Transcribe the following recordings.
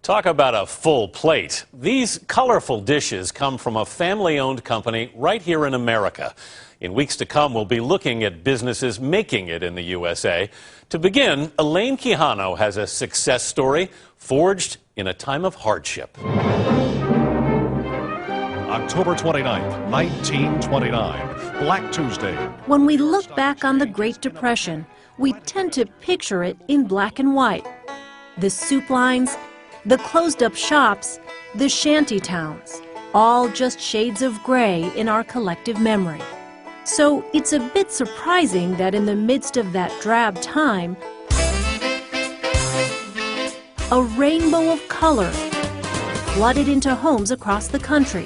Talk about a full plate. These colorful dishes come from a family-owned company right here in America. In weeks to come, we'll be looking at businesses making it in the USA. To begin, Elaine Quijano has a success story forged in a time of hardship. October 29th, 1929, Black Tuesday. When we look back on the Great Depression, we tend to picture it in black and white. The soup lines, the closed-up shops, the shanty towns, all just shades of gray in our collective memory. So it's a bit surprising that in the midst of that drab time, a rainbow of color flooded into homes across the country.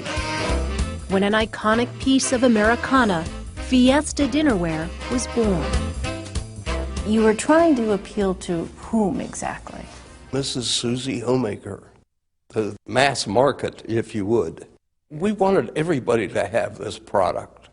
When an iconic piece of Americana, Fiesta Dinnerware, was born. You were trying to appeal to whom exactly? Mrs. Susie Homemaker, the mass market, if you would. We wanted everybody to have this product.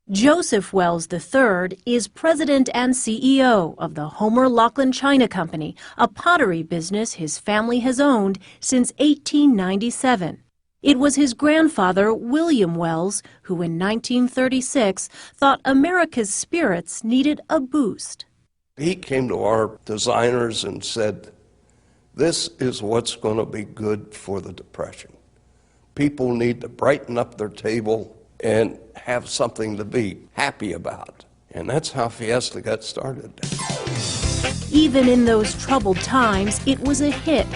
Joseph Wells III is president and CEO of the Homer Laughlin China Company, a pottery business his family has owned since 1897. It was his grandfather, William Wells, who in 1936 thought America's spirits needed a boost. He came to our designers and said, "This is what's going to be good for the Depression. People need to brighten up their table and have something to be happy about." And that's how Fiesta got started. Even in those troubled times, it was a hit.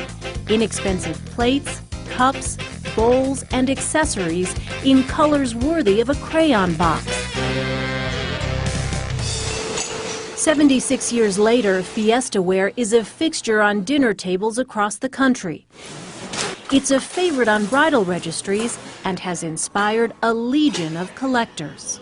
Inexpensive plates, cups, bowls, and accessories in colors worthy of a crayon box. 76 years later, Fiesta ware is a fixture on dinner tables across the country. It's a favorite on bridal registries and has inspired a legion of collectors.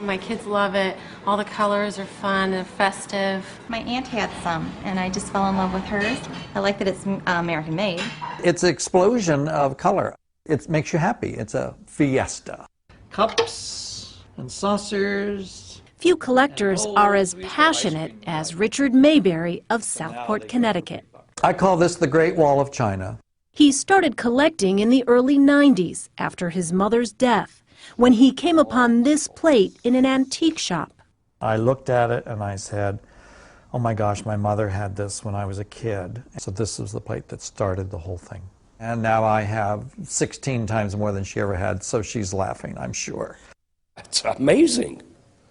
My kids love it. All the colors are fun and festive. My aunt had some, and I just fell in love with hers. I like that it's American made. It's an explosion of color. It makes you happy. It's a fiesta. Cups and saucers. Few collectors are as passionate as Richard Mayberry of Southport, Connecticut. I call this the Great Wall of China. He started collecting in the early 90s after his mother's death, when he came upon this plate in an antique shop. I looked at it and I said, oh my gosh, my mother had this when I was a kid. So this is the plate that started the whole thing. And now I have 16 times more than she ever had, so she's laughing, I'm sure. It's amazing.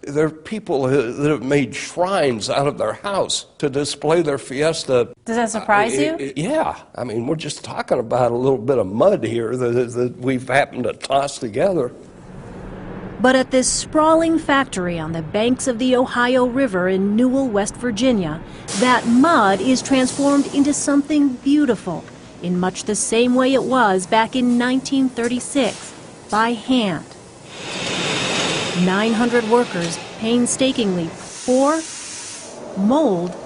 There are people that have made shrines out of their house to display their Fiesta. Does that surprise you? Yeah. I mean, we're just talking about a little bit of mud here that we've happened to toss together. But at this sprawling factory on the banks of the Ohio River in Newell, West Virginia, that mud is transformed into something beautiful in much the same way it was back in 1936, by hand. 900 workers painstakingly pour, mold,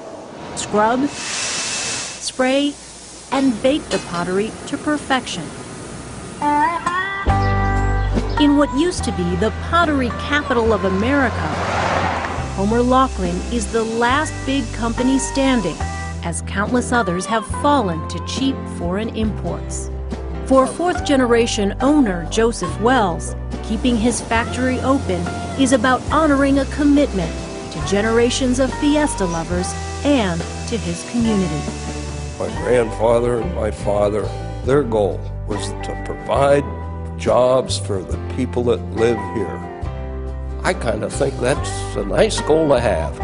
scrub, spray, and bake the pottery to perfection. In what used to be the pottery capital of America, Homer Laughlin is the last big company standing, as countless others have fallen to cheap foreign imports. For fourth-generation owner Joseph Wells, keeping his factory open is about honoring a commitment to generations of Fiesta lovers and to his community. My grandfather and my father, their goal was to provide jobs for the people that live here. I kind of think that's a nice goal to have.